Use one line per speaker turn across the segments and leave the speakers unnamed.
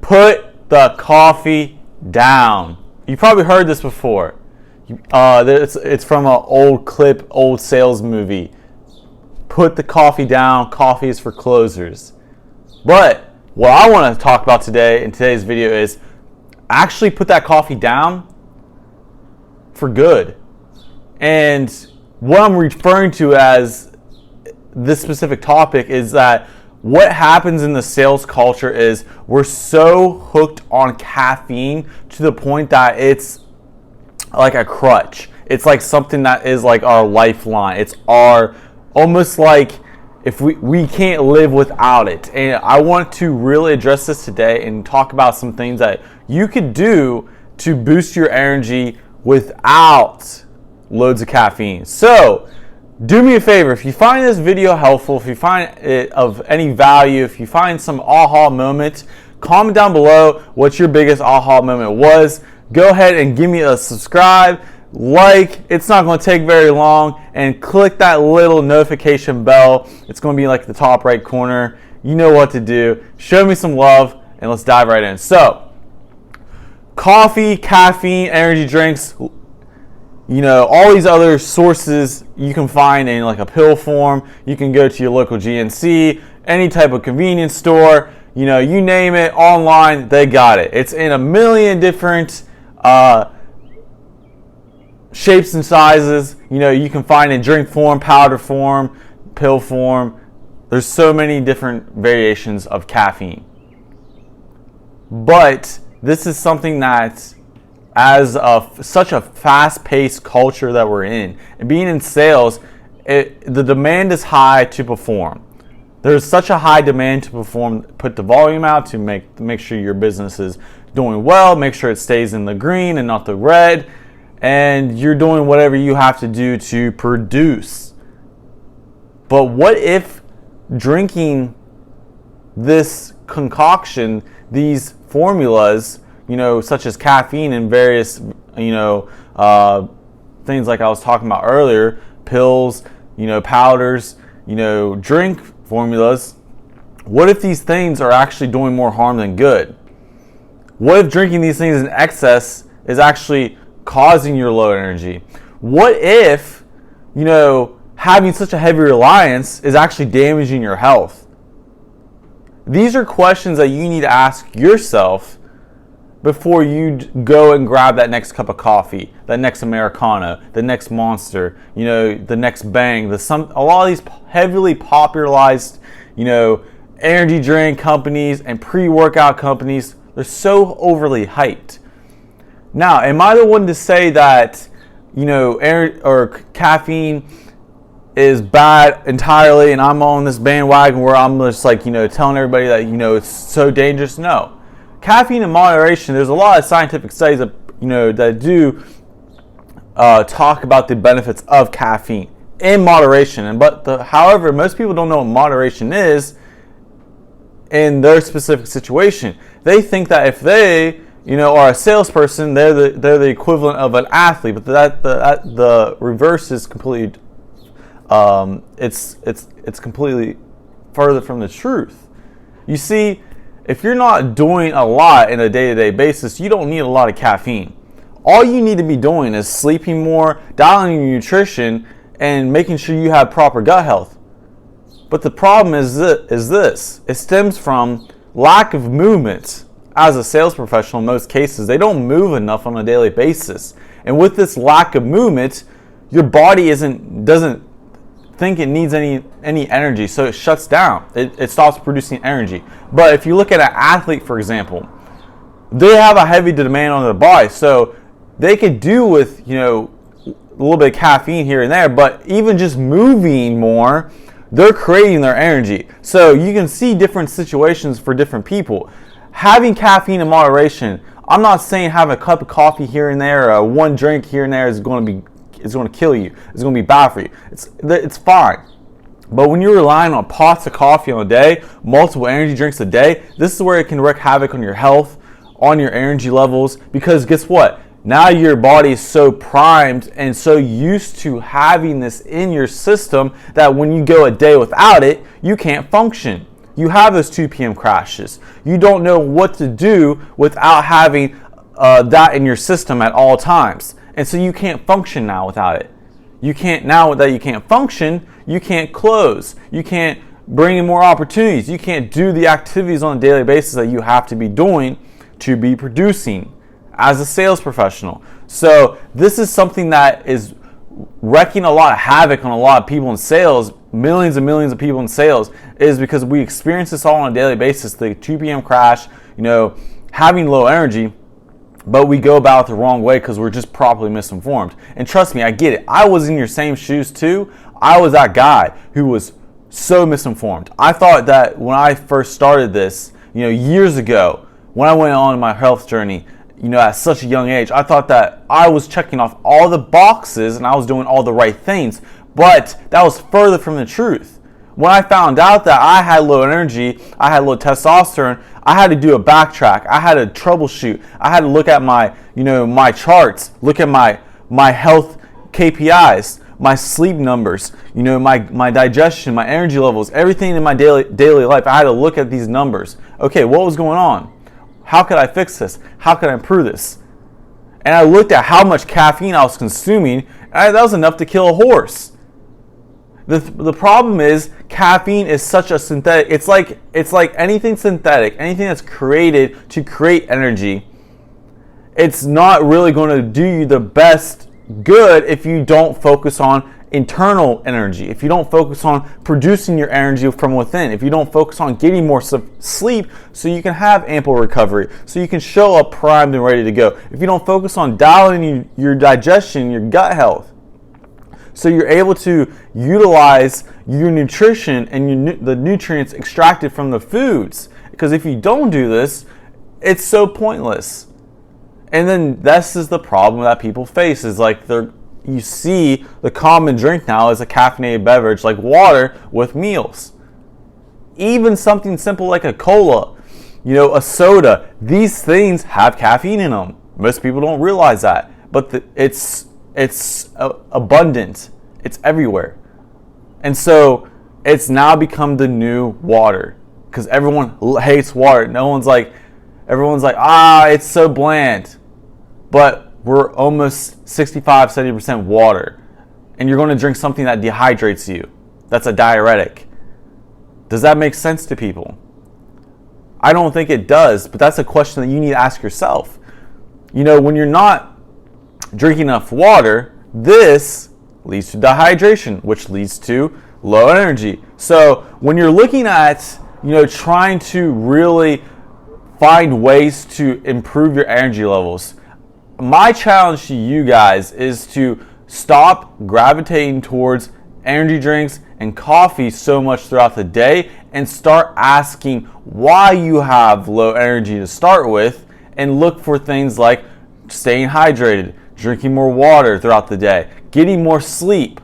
Put the coffee down. You probably heard this before. It's from an old clip, old sales movie. Put the coffee down. Coffee is for closers. But what I want to talk about today in today's video is actually put that coffee down for good. And what I'm referring to as this specific topic is that what happens in the sales culture is we're so hooked on caffeine to the point that it's like a crutch. It's like something that is like our lifeline. It's our almost like if we can't live without it. And I want to really address this today and talk about some things that you could do to boost your energy without loads of caffeine. So do me a favor, if you find this video helpful, if you find it of any value, if you find some aha moment, comment down below what your biggest aha moment was. Go ahead and give me a subscribe, like, it's not going to take very long, and click that little notification bell. It's going to be like the top right corner. You know what to do. Show me some love, and let's dive right in. So, coffee, caffeine, energy drinks, all these other sources you can find in like a pill form. You can go to your local GNC, any type of convenience store, you name it, online, they got it. It's in a million different shapes and sizes. You can find in drink form, powder form, pill form. There's so many different variations of caffeine. But this is something that, as such a fast-paced culture that we're in, and being in sales, the demand is high to perform. There's such a high demand to perform. Put the volume out to make sure your business is doing well, make sure it stays in the green and not the red, and you're doing whatever you have to do to produce. But what if drinking this concoction, these formulas, such as caffeine and various, things like I was talking about earlier, pills, powders, drink formulas. What if these things are actually doing more harm than good? What if drinking these things in excess is actually causing your low energy? What if, having such a heavy reliance is actually damaging your health? These are questions that you need to ask yourself before you go and grab that next cup of coffee, that next Americano, the next Monster, the next Bang, a lot of these heavily popularized, energy drink companies and pre-workout companies, they're so overly hyped. Now, am I the one to say that, caffeine is bad entirely and I'm on this bandwagon where I'm just like, telling everybody that, it's so dangerous? No. Caffeine in moderation, there's a lot of scientific studies that, that do talk about the benefits of caffeine in moderation. However, most people don't know what moderation is in their specific situation. They think that if they, are a salesperson, they're the equivalent of an athlete, but the reverse is completely, it's completely further from the truth. You see, if you're not doing a lot in a day-to-day basis, you don't need a lot of caffeine. All you need to be doing is sleeping more, dialing your nutrition, and making sure you have proper gut health. But the problem is this. It stems from lack of movement. As a sales professional, in most cases, they don't move enough on a daily basis. And with this lack of movement, your body doesn't think it needs any energy, so it shuts down. It stops producing energy. But if you look at an athlete, for example, they have a heavy demand on their body, so they could do with a little bit of caffeine here and there, but even just moving more, they're creating their energy. So you can see different situations for different people. Having caffeine in moderation, I'm not saying have a cup of coffee here and there, or one drink here and there is going to kill you. It's going to be bad for you. It's fine. But when you're relying on pots of coffee on a day, multiple energy drinks a day, this is where it can wreak havoc on your health, on your energy levels, because guess what? Now your body is so primed and so used to having this in your system that when you go a day without it, you can't function. you have those 2 p.m. crashes. You don't know what to do without having that in your system at all times. And so you can't function now without it. Now that you can't function, you can't close. You can't bring in more opportunities. You can't do the activities on a daily basis that you have to be doing to be producing as a sales professional. So this is something that is wreaking a lot of havoc on a lot of people in sales, millions and millions of people in sales, is because we experience this all on a daily basis, the 2 p.m. crash, having low energy, but we go about it the wrong way because we're just properly misinformed. And trust me, I get it. I was in your same shoes too. I was that guy who was so misinformed. I thought that when I first started this, years ago, when I went on my health journey, at such a young age, I thought that I was checking off all the boxes and I was doing all the right things, but that was further from the truth. When I found out that I had low energy, I had low testosterone, I had to do a backtrack. I had to troubleshoot. I had to look at my, my charts, look at my health KPIs, my sleep numbers, my digestion, my energy levels, everything in my daily life. I had to look at these numbers. Okay, what was going on? How could I fix this? How could I improve this? And I looked at how much caffeine I was consuming, and that was enough to kill a horse. The problem is caffeine is such a synthetic. It's like anything synthetic, anything that's created to create energy. It's not really going to do you the best good if you don't focus on internal energy, if you don't focus on producing your energy from within, if you don't focus on getting more sleep so you can have ample recovery, so you can show up primed and ready to go, if you don't focus on dialing your digestion, your gut health, so you're able to utilize your nutrition and the nutrients extracted from the foods. Because if you don't do this, it's so pointless. And then this is the problem that people face, is you see the common drink now is a caffeinated beverage like water with meals. Even something simple like a cola, a soda, these things have caffeine in them. Most people don't realize that, but it's abundant. It's everywhere. And so it's now become the new water because everyone hates water. Everyone's like, it's so bland. But we're almost 65-70% water. And you're going to drink something that dehydrates you. That's a diuretic. Does that make sense to people? I don't think it does, but that's a question that you need to ask yourself. When you're not drinking enough water, this leads to dehydration, which leads to low energy. So when you're looking at, trying to really find ways to improve your energy levels, my challenge to you guys is to stop gravitating towards energy drinks and coffee so much throughout the day and start asking why you have low energy to start with, and look for things like staying hydrated, drinking more water throughout the day, getting more sleep,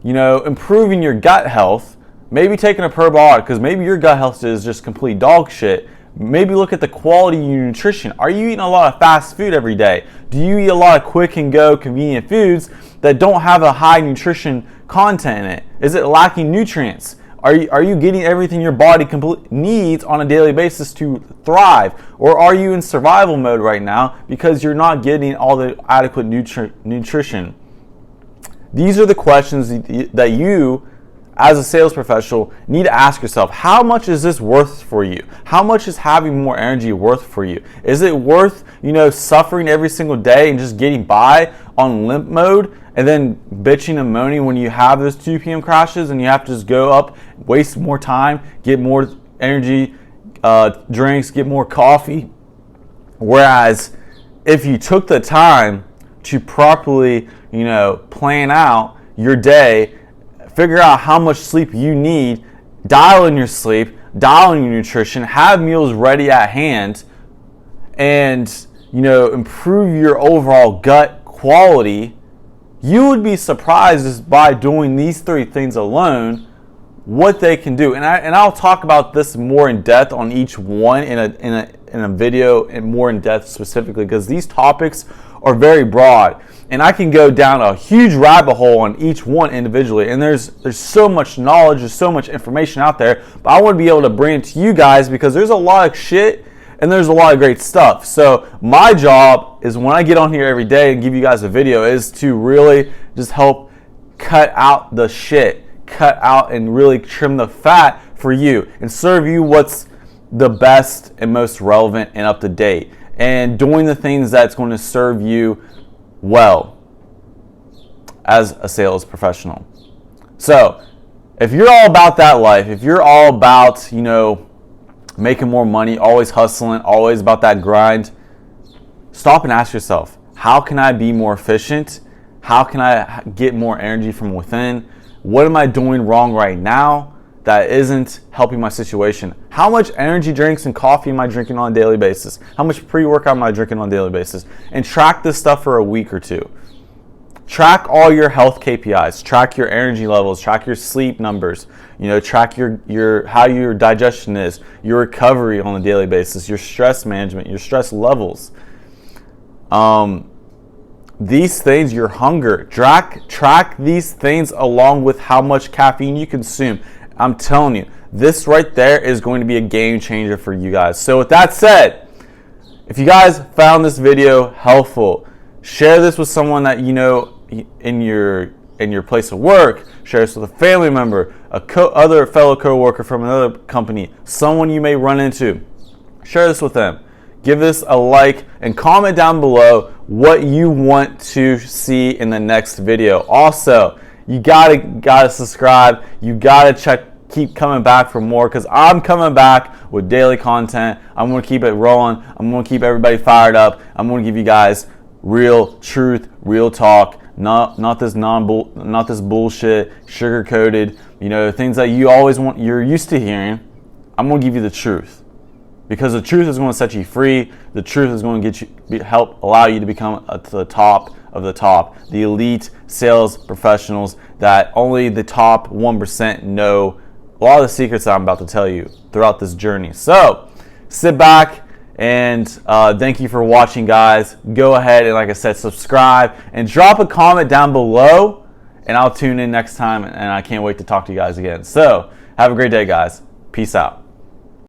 improving your gut health, maybe taking a probiotic because maybe your gut health is just complete dog shit. Maybe look at the quality of your nutrition. Are you eating a lot of fast food every day? Do you eat a lot of quick and go convenient foods that don't have a high nutrition content in it? Is it lacking nutrients? Are you getting everything your body needs on a daily basis to thrive? Or are you in survival mode right now because you're not getting all the adequate nutrition? These are the questions that you, as a sales professional, need to ask yourself. How much is this worth for you? How much is having more energy worth for you? Is it worth, suffering every single day and just getting by on limp mode and then bitching and moaning when you have those 2 p.m. crashes and you have to just go up, waste more time, get more energy drinks, get more coffee? Whereas if you took the time to properly, plan out your day, figure out how much sleep you need, dial in your sleep, dial in your nutrition, have meals ready at hand, and improve your overall gut quality, you would be surprised just by doing these 3 things alone what they can do. And I'll talk about this more in depth on each one in a video, and more in depth specifically, because these topics are very broad, and I can go down a huge rabbit hole on each one individually. And there's so much knowledge, there's so much information out there, but I want to be able to bring it to you guys because there's a lot of shit and there's a lot of great stuff. So my job is, when I get on here every day and give you guys a video, is to really just help cut out the shit, cut out and really trim the fat for you and serve you what's the best and most relevant and up to date, and doing the things that's going to serve you well as a sales professional. So if you're all about that life, if you're all about, making more money, always hustling, always about that grind, stop and ask yourself, how can I be more efficient? How can I get more energy from within? What am I doing wrong right now that isn't helping my situation? How much energy drinks and coffee am I drinking on a daily basis? How much pre-workout am I drinking on a daily basis? And track this stuff for a week or two. Track all your health KPIs, track your energy levels, track your sleep numbers, track your how your digestion is, your recovery on a daily basis, your stress management, your stress levels. These things, your hunger, track these things along with how much caffeine you consume. I'm telling you, this right there is going to be a game changer for you guys. So with that said, if you guys found this video helpful, share this with someone that you know in your place of work. Share this with a family member, other fellow coworker from another company, someone you may run into. Share this with them. Give this a like and comment down below what you want to see in the next video. Also, you gotta subscribe. You gotta keep coming back for more, because I'm coming back with daily content. I'm gonna keep it rolling. I'm gonna keep everybody fired up. I'm gonna give you guys real truth, real talk, not this bullshit, sugar coated, things that you're used to hearing. I'm gonna give you the truth, because the truth is going to set you free. The truth is going to help allow you to become to the top of the top, the elite sales professionals that only the top 1% know a lot of the secrets that I'm about to tell you throughout this journey. So sit back and thank you for watching, guys. Go ahead and, like I said, subscribe and drop a comment down below, and I'll tune in next time, and I can't wait to talk to you guys again. So have a great day, guys. Peace out.